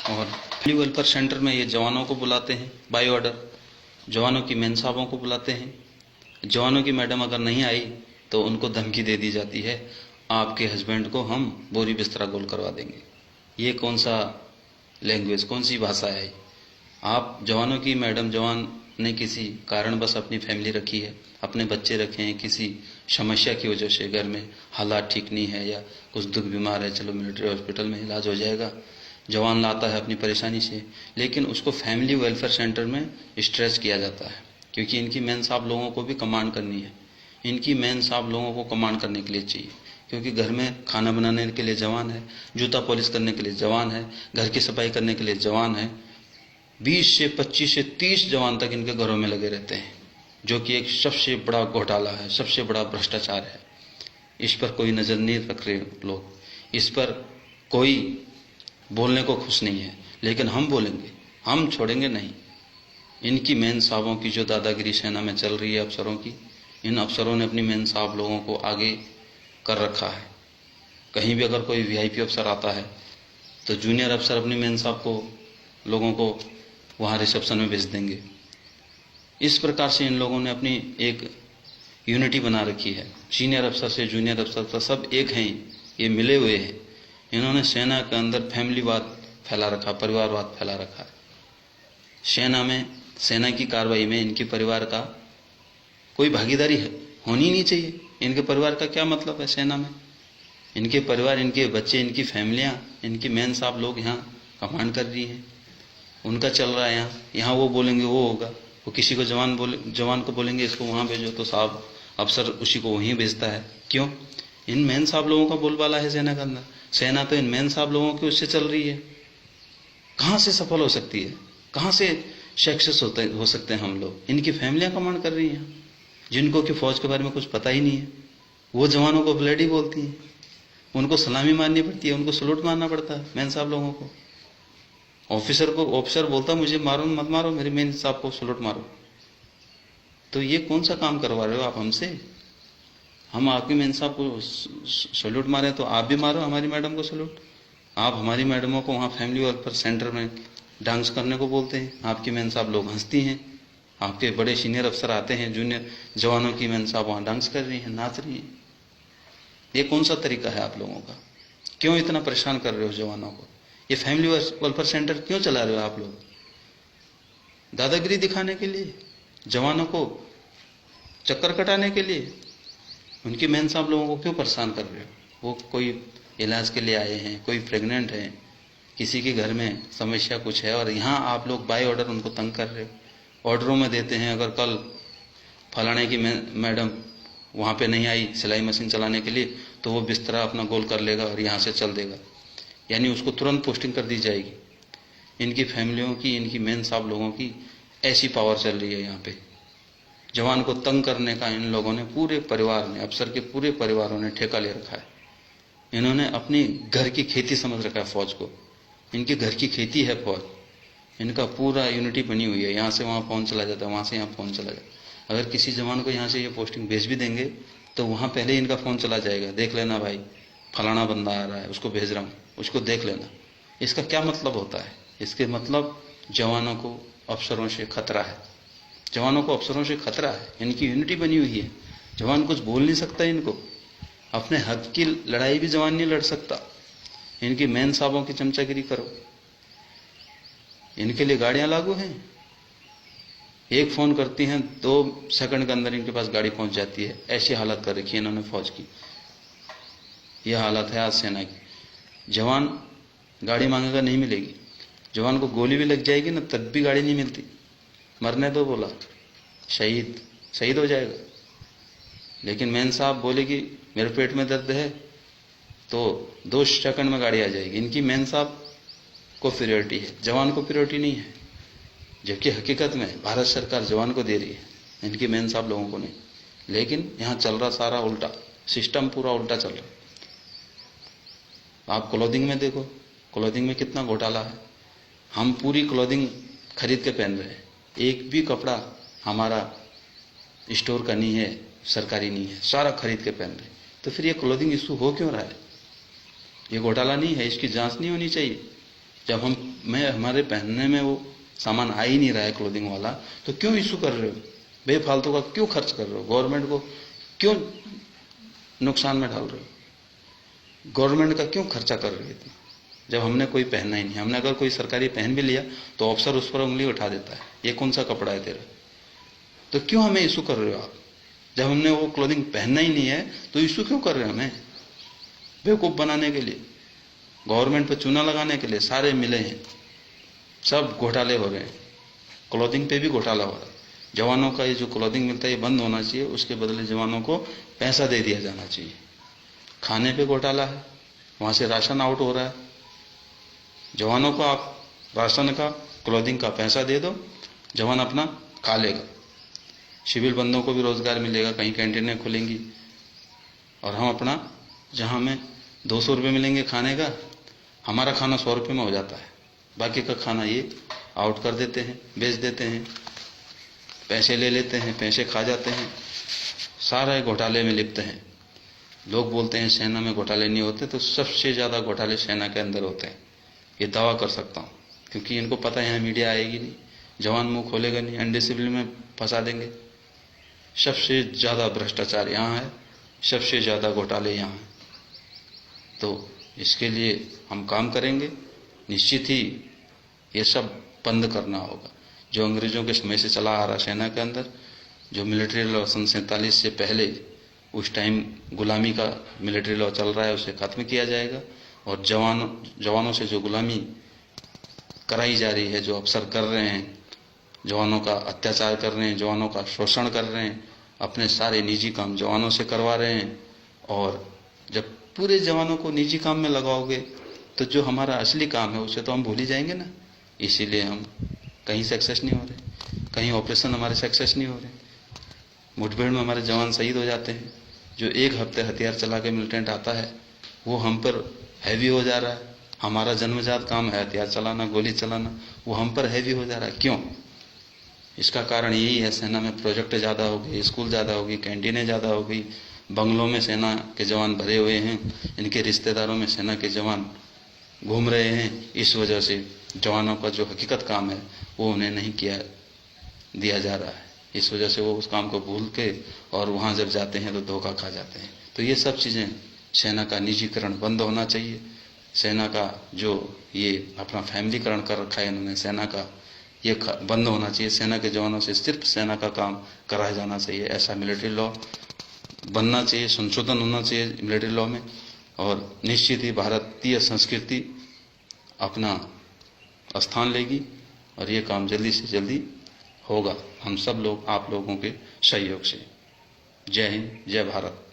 और family welfare centre में ये जवानों को बुलाते हैं बाय ऑर्डर, जवानों की मेन साहबों को बुलाते हैं। जवानों की मैडम अगर नहीं आई तो उनको धमकी दे दी जाती है, आपके हस्बैंड को हम बोरी बिस्तरा गोल करवा देंगे। ये कौन सा लैंग्वेज, कौन सी भाषा है? आप जवानों की मैडम, जवान ने किसी कारण बस अपनी फैमिली रखी है, अपने बच्चे रखे हैं, किसी समस्या की वजह से घर में हालात ठीक नहीं है या कुछ दुख बीमार है, चलो मिलिट्री हॉस्पिटल में इलाज हो जाएगा। जवान लाता है अपनी परेशानी से, लेकिन उसको फैमिली वेलफेयर सेंटर में स्ट्रेस किया जाता है, क्योंकि इनकी मेन साहब लोगों को भी कमांड करनी है। इनकी मेन साहब लोगों को कमांड करने के लिए चाहिए, क्योंकि घर में खाना बनाने के लिए जवान है, जूता पॉलिश करने के लिए जवान है, घर की सफाई करने के लिए जवान है। 20 से 25 से 30 जवान तक इनके घरों में लगे रहते हैं, जो कि एक सबसे बड़ा घोटाला है, सबसे बड़ा भ्रष्टाचार है। इस पर कोई नज़र नहीं रख रहे लोग, इस पर कोई बोलने को खुश नहीं है, लेकिन हम बोलेंगे, हम छोड़ेंगे नहीं। इनकी मेन साहबों की जो दादागिरी सेना में चल रही है अफसरों की, इन अफसरों ने अपनी मेन साहब लोगों को आगे कर रखा है। कहीं भी अगर कोई वीआईपी अफसर आता है तो जूनियर अफसर अपनी मेन साहब को, लोगों को वहाँ रिसेप्शन में भेज देंगे। इस प्रकार से इन लोगों ने अपनी एक यूनिटी बना रखी है। सीनियर अफसर से जूनियर अफसर तक सब एक हैं, ये मिले हुए हैं। इन्होंने सेना के अंदर फैमिलीवाद फैला रखा, परिवारवाद फैला रखा है। सेना में, सेना की कार्रवाई में इनके परिवार का कोई भागीदारी होनी नहीं चाहिए। इनके परिवार का क्या मतलब है सेना में? इनके परिवार, इनके बच्चे, इनकी फैमिलियां, इनकी मेन साहब लोग यहाँ कमांड कर रही हैं, उनका चल रहा है। यहाँ वो बोलेंगे वो होगा, वो किसी को जवान को बोलेंगे इसको वहाँ भेजो, तो साहब अफसर उसी को वहीं भेजता है। क्यों? इन मेन साहब लोगों का बोलबाला है सेना के अंदर। सेना तो इन मेन साहब लोगों की उससे चल रही है। कहाँ से सफल हो सकती है? कहाँ से सक्सेस हो सकते हैं हम लोग? इनकी फैमिलियां कमांड कर रही हैं, जिनको कि फौज के बारे में कुछ पता ही नहीं है। वो जवानों को ब्लडी बोलती हैं, उनको सलामी मारनी पड़ती है, उनको सलूट मारना पड़ता है मेन साहब लोगों को। ऑफिसर बोलता है मुझे मारो मत मारो, मेरे मेन साहब को सलूट मारो। तो ये कौन सा काम करवा रहे हो आप हमसे? हम आपके मेन साहब को सलूट मारे तो आप भी मारो हमारी मैडम को सलूट। आप हमारी मैडमों को वहाँ फैमिली वेलफेयर सेंटर में डांस करने को बोलते हैं, आपकी मेन साहब लोग हंसती हैं। आपके बड़े सीनियर अफसर आते हैं, जूनियर जवानों की मेन साहब वहाँ डांस कर रही हैं, नाच रही हैं। ये कौन सा तरीका है आप लोगों का? क्यों इतना परेशान कर रहे हो जवानों को? ये फैमिली वेलफेयर सेंटर क्यों चला रहे हो आप लोग? दादागिरी दिखाने के लिए, जवानों को चक्कर कटाने के लिए? उनकी मेन साहब लोगों को क्यों परेशान कर रहे हो? वो कोई इलाज के लिए आए हैं, कोई प्रेग्नेंट है, किसी के घर में समस्या कुछ है, और यहाँ आप लोग बाय ऑर्डर उनको तंग कर रहे हो। ऑर्डरों में देते हैं, अगर कल फलाने की मैडम वहाँ पे नहीं आई सिलाई मशीन चलाने के लिए, तो वो बिस्तरा अपना गोल कर लेगा और यहाँ से चल देगा, यानी उसको तुरंत पोस्टिंग कर दी जाएगी। इनकी फैमिलियों की, इनकी मेन साहब लोगों की ऐसी पावर चल रही है यहाँ पे। जवान को तंग करने का इन लोगों ने, पूरे परिवार ने, अफसर के पूरे परिवारों ने ठेका ले रखा है। इन्होंने अपनी घर की खेती समझ रखा है फौज को। इनके घर की खेती है फौज। इनका पूरा यूनिटी बनी हुई है, यहाँ से वहाँ फोन चला जाता है, वहाँ से यहाँ फोन चला जाता है। अगर किसी जवान को यहाँ से ये पोस्टिंग भेज भी देंगे तो वहाँ पहले इनका फोन चला जाएगा, देख लेना भाई फलाना बंदा आ रहा है, उसको भेज रहा हूँ, उसको देख लेना। इसका क्या मतलब होता है? इसके मतलब जवानों को अफसरों से खतरा है, जवानों को अफसरों से खतरा है। इनकी यूनिटी बनी हुई है, जवान कुछ बोल नहीं सकता इनको, अपने हक की लड़ाई भी जवान नहीं लड़ सकता। इनकी मेन साहबों की चमचागिरी करो, इनके लिए गाड़ियां लागू हैं। एक फोन करती हैं, 2 सेकंड के अंदर इनके पास गाड़ी पहुंच जाती है। ऐसी हालत कर रखी है इन्होंने फौज की। यह हालत है आज सेना की। जवान गाड़ी मांगेगा, नहीं मिलेगी। जवान को गोली भी लग जाएगी ना, तब भी गाड़ी नहीं मिलती। मरने दो बोला, शहीद हो जाएगा। लेकिन मेन साहब बोलेगी मेरे पेट में दर्द है, तो 2 सेकंड में गाड़ी आ जाएगी। इनकी मेन साहब को प्रियोरिटी है, जवान को प्रियोरिटी नहीं है। जबकि हकीकत में भारत सरकार जवान को दे रही है, इनकी मेन साहब लोगों को नहीं। लेकिन यहाँ चल रहा सारा उल्टा, सिस्टम पूरा उल्टा चल रहा। आप क्लोथिंग में देखो, क्लोथिंग में कितना घोटाला है। हम पूरी क्लोथिंग खरीद के पहन रहे हैं, एक भी कपड़ा हमारा स्टोर का नहीं है, सरकारी नहीं है, सारा खरीद के पहन रहे हैं। तो फिर ये क्लोथिंग इशू हो क्यों रहा है? ये घोटाला नहीं है? इसकी जांच नहीं होनी चाहिए? जब हमारे पहनने में वो सामान आ ही नहीं रहा है क्लोथिंग वाला, तो क्यों इशू कर रहे हो? बेफालतू का क्यों खर्च कर रहे हो? गवर्नमेंट को क्यों नुकसान में डाल रहे हो? गवर्नमेंट का क्यों खर्चा कर रही थी जब हमने कोई पहनना ही नहीं? हमने अगर कोई सरकारी पहन भी लिया तो अफसर उस पर उंगली उठा देता है, ये कौन सा कपड़ा है तेरा? तो क्यों हमें इशू कर रहे हो आप? जब हमने वो क्लोथिंग पहनना ही नहीं है तो इशू क्यों कर रहे हो हमें? बेवकूफ बनाने के लिए, गवर्नमेंट पर चूना लगाने के लिए सारे मिले हैं, सब घोटाले हो रहे हैं। क्लोथिंग पे भी घोटाला हो रहा है। जवानों का ये जो क्लोथिंग मिलता है ये बंद होना चाहिए, उसके बदले जवानों को पैसा दे दिया जाना चाहिए। खाने पे घोटाला है, वहां से राशन आउट हो रहा है। जवानों को आप राशन का, क्लोथिंग का पैसा दे दो, जवान अपना खा लेगा। सिविल बंदों को भी रोजगार मिलेगा, कहीं कैंटीनें खुलेंगी और हम अपना, जहां हमें 200 रुपये मिलेंगे खाने का, हमारा खाना 100 रुपये में हो जाता है। बाकी का खाना ये आउट कर देते हैं, बेच देते हैं, पैसे ले लेते हैं, पैसे खा जाते हैं, सारे घोटाले में लिप्त हैं। लोग बोलते हैं सेना में घोटाले नहीं होते, तो सबसे ज्यादा घोटाले सेना के अंदर होते हैं, ये दावा कर सकता हूँ, क्योंकि इनको पता है यहाँ मीडिया आएगी नहीं, जवान मुंह खोलेगा नहीं, अनडिसिप्लिन में फंसा देंगे। सबसे ज्यादा भ्रष्टाचार यहाँ है, सबसे ज्यादा घोटाले यहाँ हैं। तो इसके लिए हम काम करेंगे। निश्चित ही ये सब बंद करना होगा, जो अंग्रेजों के समय से चला आ रहा सेना के अंदर, जो मिलिट्री लॉ सन 47 से पहले उस टाइम गुलामी का मिलिट्री लॉ चल रहा है, उसे खत्म किया जाएगा। और जवानों से जो गुलामी कराई जा रही है, जो अफसर कर रहे हैं, जवानों का अत्याचार कर रहे हैं, जवानों का शोषण कर रहे हैं, अपने सारे निजी काम जवानों से करवा रहे हैं। और जब पूरे जवानों को निजी काम में लगाओगे तो जो हमारा असली काम है उसे तो हम भूल ही जाएंगे ना। इसीलिए हम कहीं सक्सेस नहीं हो रहे, कहीं ऑपरेशन हमारे सक्सेस नहीं हो रहे। मुठभेड़ में हमारे जवान शहीद हो जाते हैं। जो एक हफ्ते हथियार चला के मिलिटेंट आता है वो हम पर हैवी हो जा रहा है। हमारा जन्मजात काम है हथियार चलाना, गोली चलाना, वो हम पर हैवी हो जा रहा है। क्यों? इसका कारण यही है, सेना में प्रोजेक्ट ज़्यादा हो गए, स्कूल ज़्यादा हो गई, कैंटीनें ज़्यादा हो गई, बंगलों में सेना के जवान भरे हुए हैं, इनके रिश्तेदारों में सेना के जवान घूम रहे हैं। इस वजह से जवानों का जो हकीकत काम है वो उन्हें नहीं दिया जा रहा है। इस वजह से वो उस काम को भूल के और वहाँ जब जाते हैं तो धोखा खा जाते हैं। तो ये सब चीज़ें, सेना का निजीकरण बंद होना चाहिए। सेना का जो ये अपना फैमिलीकरण कर रखा है इन्होंने सेना का, ये बंद होना चाहिए। सेना के जवानों से सिर्फ सेना का काम कराया जाना चाहिए। ऐसा मिलिट्री लॉ बनना चाहिए, संशोधन होना चाहिए मिलिट्री लॉ में। और निश्चित ही भारतीय संस्कृति अपना स्थान लेगी और ये काम जल्दी से जल्दी होगा, हम सब लोग, आप लोगों के सहयोग से। जय हिंद, जय भारत।